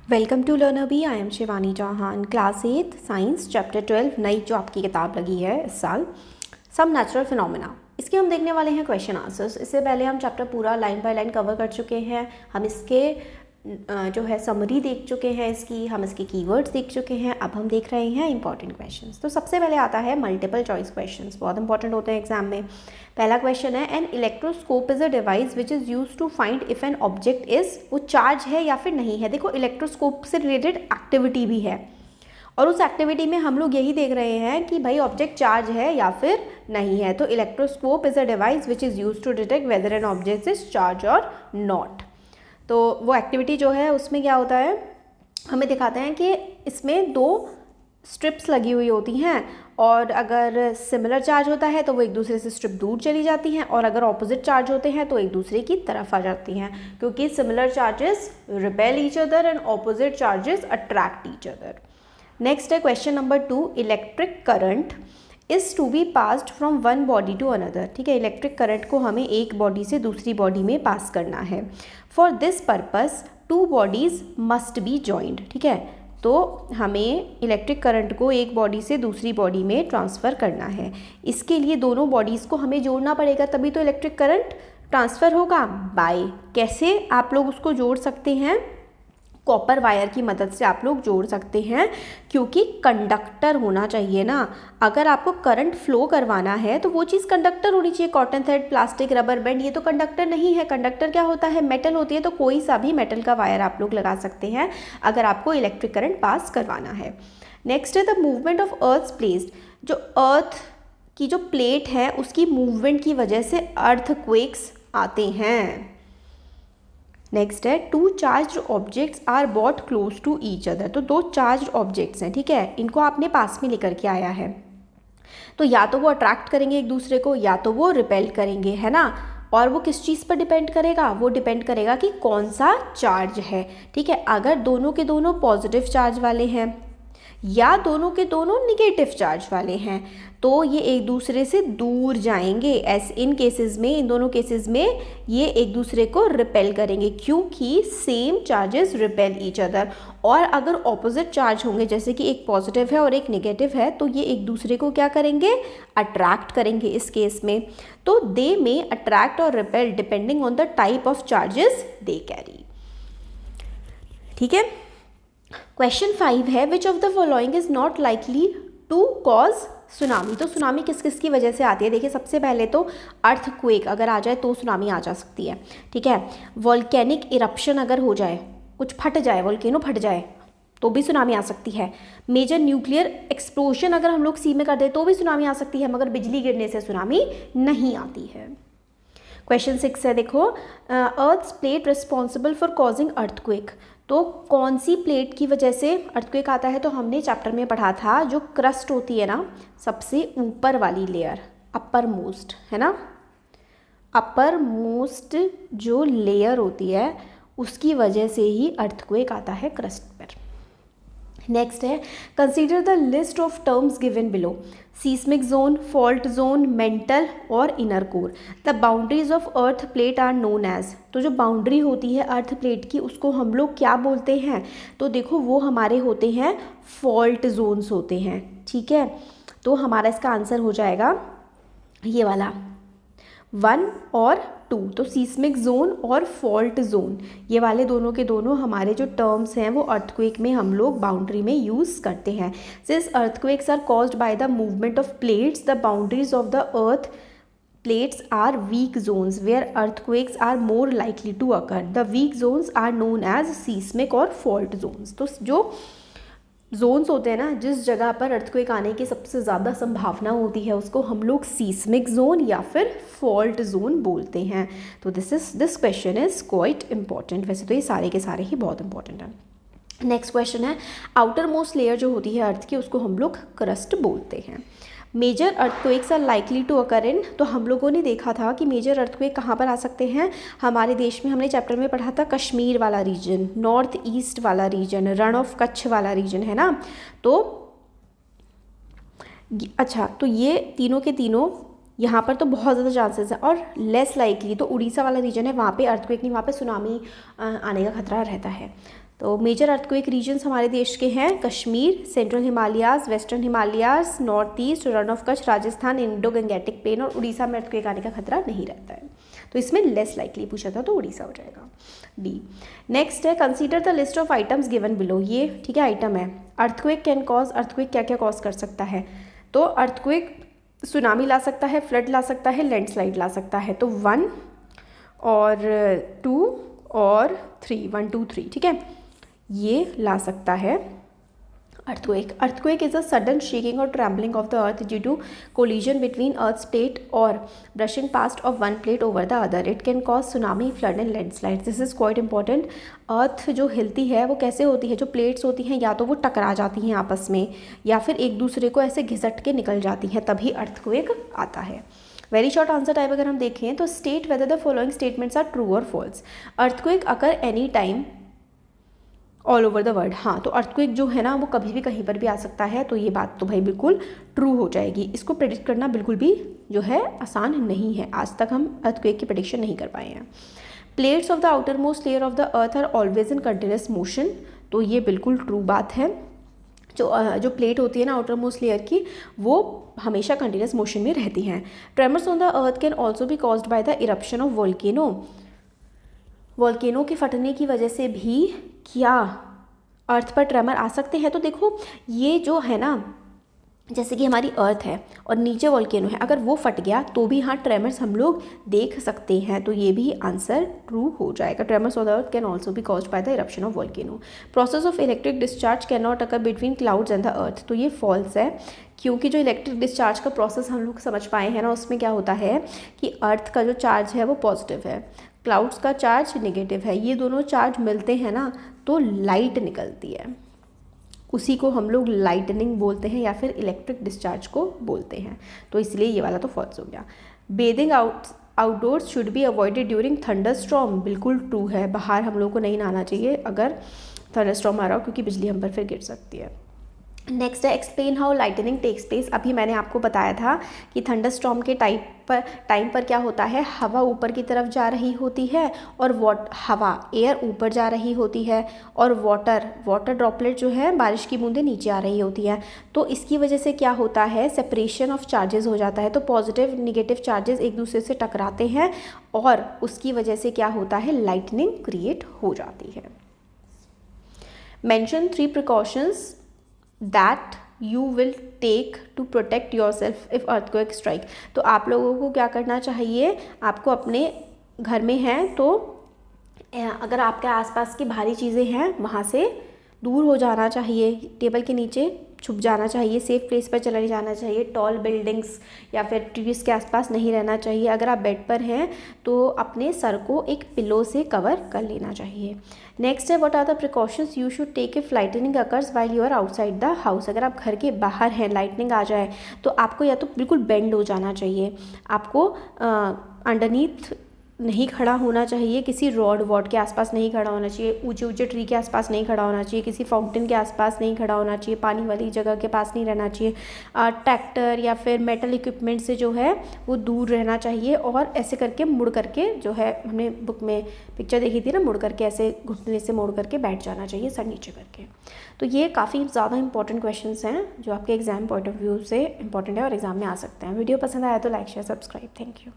Welcome to learner B. I am Shivani Chauhan, class 8 science chapter 12 नई जो आपकी किताब लगी है इस साल, सम नेचुरल फिनोमेना। इसके हम देखने वाले हैं क्वेश्चन आंसर्स। इससे पहले हम चैप्टर पूरा लाइन बाय लाइन कवर कर चुके हैं। हम इसके जो है समरी देख चुके हैं इसकी, हम इसके कीवर्ड्स देख चुके हैं। अब हम देख रहे हैं इंपॉर्टेंट क्वेश्चंस। तो सबसे पहले आता है मल्टीपल चॉइस क्वेश्चंस, बहुत इंपॉर्टेंट होते हैं एग्जाम में। पहला क्वेश्चन है, an electroscope is a device which is use to find if an object is, वो चार्ज है या फिर नहीं है। देखो इलेक्ट्रोस्कोप से रिलेटेड एक्टिविटी भी है और उस एक्टिविटी में हम लोग यही देख रहे हैं कि भाई ऑब्जेक्ट चार्ज है या फिर नहीं है। तो electroscope is a device which is use to detect whether an object is charge और नॉट। तो वो एक्टिविटी जो है उसमें क्या होता है, हमें दिखाते हैं कि इसमें दो स्ट्रिप्स लगी हुई होती हैं और अगर सिमिलर चार्ज होता है तो वो एक दूसरे से स्ट्रिप दूर चली जाती हैं और अगर ऑपोजिट चार्ज होते हैं तो एक दूसरे की तरफ आ जाती हैं, क्योंकि similar charges repel each other and opposite charges attract each other. Next है question number 2, electric current is to be passed from one body to another. ठीक है, इलेक्ट्रिक करंट को हमें एक बॉडी से दूसरी बॉडी में पास करना है। For this purpose to bodies must be joined. ठीक है, तो हमें इलेक्ट्रिक करंट को एक बॉडी से दूसरी बॉडी में ट्रांसफ़र करना है। इसके लिए दोनों बॉडीज़ को हमें जोड़ना पड़ेगा, तभी तो इलेक्ट्रिक करंट ट्रांसफ़र होगा। बाय कैसे आप लोग उसको जोड़ सकते हैं, कॉपर वायर की मदद से आप लोग जोड़ सकते हैं, क्योंकि कंडक्टर होना चाहिए ना। अगर आपको करंट फ्लो करवाना है तो वो चीज़ कंडक्टर होनी चाहिए। Cotton thread, plastic, rubber band, ये तो कंडक्टर नहीं है। कंडक्टर क्या होता है, मेटल होती है। तो कोई सा भी मेटल का वायर आप लोग लगा सकते हैं अगर आपको इलेक्ट्रिक करंट पास करवाना है। नेक्स्ट है the movement of earth plates. जो अर्थ की जो प्लेट है उसकी मूवमेंट की वजह से अर्थक्वेक्स आते हैं। नेक्स्ट है, two charged objects are bought close to each other. तो दो चार्ज्ड ऑब्जेक्ट्स हैं, ठीक है, इनको आपने पास में लेकर के आया है, तो या तो वो अट्रैक्ट करेंगे एक दूसरे को या तो वो रिपेल करेंगे, है ना। और वो किस चीज़ पर डिपेंड करेगा, वो डिपेंड करेगा कि कौन सा चार्ज है। ठीक है, अगर दोनों के दोनों पॉजिटिव चार्ज वाले हैं या दोनों के दोनों निगेटिव चार्ज वाले हैं तो ये एक दूसरे से दूर जाएंगे। इन केसेस में, इन दोनों केसेस में ये एक दूसरे को रिपेल करेंगे, क्योंकि same charges repel each other. और अगर ऑपोजिट चार्ज होंगे, जैसे कि एक पॉजिटिव है और एक नेगेटिव है, तो ये एक दूसरे को क्या करेंगे, अट्रैक्ट करेंगे इस केस में। तो दे में अट्रैक्ट और repel depending on the type of charges they carry. ठीक है, क्वेश्चन 5 है, which of the following is not likely to cause tsunami. तो सुनामी किस किस की वजह से आती है। देखिए सबसे पहले तो अर्थक्वेक अगर आ जाए तो सुनामी आ जा सकती है। ठीक है, वॉल्केनिक इरप्शन अगर हो जाए, कुछ फट जाए, वॉल्केनो फट जाए तो भी सुनामी आ सकती है। मेजर न्यूक्लियर एक्सप्लोजन अगर हम लोग सी में कर दे तो भी सुनामी आ सकती है, मगर बिजली गिरने से सुनामी नहीं आती है। क्वेश्चन 6 है, देखो earth's plate responsible for causing earthquake. तो कौन सी प्लेट की वजह से अर्थक्वेक आता है, तो हमने चैप्टर में पढ़ा था जो क्रस्ट होती है ना, सबसे ऊपर वाली लेयर, अपर मोस्ट, है ना, अपर मोस्ट जो लेयर होती है उसकी वजह से ही अर्थक्वेक आता है क्रस्ट पर। नेक्स्ट है, consider the list of terms given below. Seismic zone, fault zone, mantle और inner core. The boundaries of earth plate are known as. तो जो बाउंड्री होती है अर्थ प्लेट की उसको हम लोग क्या बोलते हैं, तो देखो वो हमारे होते हैं फॉल्ट जोन्स होते हैं। ठीक है, तो हमारा इसका आंसर हो जाएगा ये वाला 1 और 2। तो सीस्मिक जोन और फॉल्ट जोन ये वाले दोनों के दोनों हमारे जो टर्म्स हैं वो अर्थक्वेक में हम लोग बाउंड्री में यूज़ करते हैं। Since earthquakes are caused by the movement of plates, the boundaries of the earth plates are weak zones where earthquakes are more likely to occur. The weak zones are known as seismic और fault zones. तो जो Jones होते हैं ना, जिस जगह पर earthquake आने की सबसे ज़्यादा संभावना होती है उसको हम लोग सीस्मिक जोन या फिर फॉल्ट जोन बोलते हैं। तो this question is quite important. वैसे तो ये सारे के सारे ही बहुत इंपॉर्टेंट हैं। नेक्स्ट क्वेश्चन है, आउटर मोस्ट लेयर जो होती है अर्थ की उसको हम लोग क्रस्ट बोलते हैं। Major earthquakes are likely to occur in. तो हम लोगों ने देखा था कि मेजर अर्थक्वेक कहाँ पर आ सकते हैं हमारे देश में। हमने चैप्टर में पढ़ा था कश्मीर वाला रीजन, नॉर्थ ईस्ट वाला रीजन, रण ऑफ कच्छ वाला रीजन, है ना। तो अच्छा, तो ये तीनों के तीनों यहाँ पर तो बहुत ज़्यादा चांसेस है। और लेस लाइकली तो उड़ीसा वाला रीजन है, वहाँ पे अर्थक्वेक नहीं, वहाँ पे सुनामी आने का खतरा रहता है। तो मेजर अर्थक्वेक रीजन्स हमारे देश के हैं Kashmir, central Himalayas, western Himalayas, north east, run of Kutch, Rajasthan, Indo Gangetic plain और उड़ीसा में अर्थक्वेक आने का खतरा नहीं रहता है। तो इसमें लेस लाइकली पूछा था तो उड़ीसा हो जाएगा डी। नेक्स्ट है consider the list of items given below. ये ठीक है आइटम है। अर्थक्वेक कैन कॉज, अर्थक्वेक क्या क्या कॉज कर सकता है? तो अर्थक्वेक सुनामी ला सकता है, फ्लड ला सकता है, लैंडस्लाइड ला सकता है। तो 1 और 2 और 3, 1 2 3 ठीक है, ये ला सकता है earthquake. Earthquake is a sudden shaking और trembling of the earth due to collision between earth's plate और brushing past of one plate over the other. It can cause tsunami, flood and landslide. This is quite important. Earth जो हिलती है वो कैसे होती है? जो प्लेट्स होती हैं या तो वो टकरा जाती हैं आपस में या फिर एक दूसरे को ऐसे घिसट के निकल जाती हैं, तभी अर्थक्वेक आता है। वेरी शॉर्ट आंसर टाइप अगर हम देखें तो state whether the following statements are true और false. Earthquake occur any time all over the world. हाँ, तो अर्थक्वेक जो है ना वो कभी भी कहीं पर भी आ सकता है, तो ये बात तो भाई बिल्कुल ट्रू हो जाएगी। इसको प्रेडिक्ट करना बिल्कुल भी जो है आसान नहीं है। आज तक हम अर्थक्वेक की प्रेडिक्शन नहीं कर पाए हैं। Plates of the outermost layer of the earth are always in continuous motion. तो ये बिल्कुल ट्रू बात है। जो प्लेट होती है ना आउटर मोस्ट लेयर की, वो हमेशा कंटिन्यूस मोशन में रहती हैं। Tremors on the earth can also be caused by the eruption of volcano. Volcano के फटने की वजह से भी क्या अर्थ पर ट्रेमर आ सकते हैं? तो देखो ये जो है ना, जैसे कि हमारी अर्थ है और नीचे वोल्केनो है, अगर वो फट गया तो भी हाँ ट्रेमर्स हम लोग देख सकते हैं। तो ये भी आंसर ट्रू हो जाएगा। Tremors on the earth can also be caused by the eruption of volcano. Process of electric discharge can not occur between clouds and the earth. तो ये फॉल्स है, क्योंकि जो इलेक्ट्रिक डिस्चार्ज का प्रोसेस हम लोग समझ पाए हैं ना, उसमें क्या होता है कि अर्थ का जो चार्ज है वो पॉजिटिव है, क्लाउड्स का चार्ज नेगेटिव है। ये दोनों चार्ज मिलते हैं ना तो लाइट निकलती है, उसी को हम लोग लाइटनिंग बोलते हैं या फिर इलेक्ट्रिक डिस्चार्ज को बोलते हैं। तो इसलिए ये वाला तो फॉल्स हो गया। Bathing outdoors should be avoided during thunder storm. बिल्कुल ट्रू है, बाहर हम लोग को नहीं नहाना चाहिए अगर थंडर स्टॉर्म आ रहा हो, क्योंकि बिजली हम पर फिर गिर सकती है। नेक्स्ट है explain how lightning takes place. अभी मैंने आपको बताया था कि थंडर स्टॉर्म के टाइम पर क्या होता है, हवा ऊपर की तरफ जा रही होती है और एयर ऊपर जा रही होती है और वाटर ड्रॉपलेट जो है बारिश की बूंदें नीचे आ रही होती है। तो इसकी वजह से क्या होता है, सेपरेशन ऑफ चार्जेस हो जाता है। तो पॉजिटिव निगेटिव चार्जेस एक दूसरे से टकराते हैं और उसकी वजह से क्या होता है, लाइटनिंग क्रिएट हो जाती है। Mention 3 precautions that you will take to protect yourself if earthquake strike। तो आप लोगों को क्या करना चाहिए, आपको अपने घर में हैं तो अगर आपके आसपास की भारी चीज़ें हैं वहाँ से दूर हो जाना चाहिए, टेबल के नीचे छुप जाना चाहिए, सेफ प्लेस पर चला जाना चाहिए, टॉल बिल्डिंग्स या फिर ट्रीज के आसपास नहीं रहना चाहिए। अगर आप बेड पर हैं तो अपने सर को एक पिलो से कवर कर लेना चाहिए। नेक्स्ट है what are the precautions you should take if lightning occurs while you are outside the house. अगर आप घर के बाहर हैं, लाइटनिंग आ जाए तो आपको या तो बिल्कुल बेंड हो जाना चाहिए, आपको अंडरनीथ नहीं खड़ा होना चाहिए, किसी रॉड के आसपास नहीं खड़ा होना चाहिए, ऊंचे ट्री के आसपास नहीं खड़ा होना चाहिए, किसी फाउंटेन के आसपास नहीं खड़ा होना चाहिए, पानी वाली जगह के पास नहीं रहना चाहिए, ट्रैक्टर या फिर मेटल इक्विपमेंट से जो है वो दूर रहना चाहिए। और ऐसे करके मुड़ करके जो है, हमने बुक में पिक्चर देखी थी ना, मुड़ करके ऐसे घुटने से मोड़ करके बैठ जाना चाहिए, सर नीचे करके। तो ये काफ़ी ज़्यादा इंपॉर्टेंट क्वेश्चंस हैं जो आपके एग्जाम पॉइंट ऑफ व्यू से इंपॉर्टेंट है और एग्जाम में आ सकते हैं। वीडियो पसंद आया तो like share subscribe. Thank you.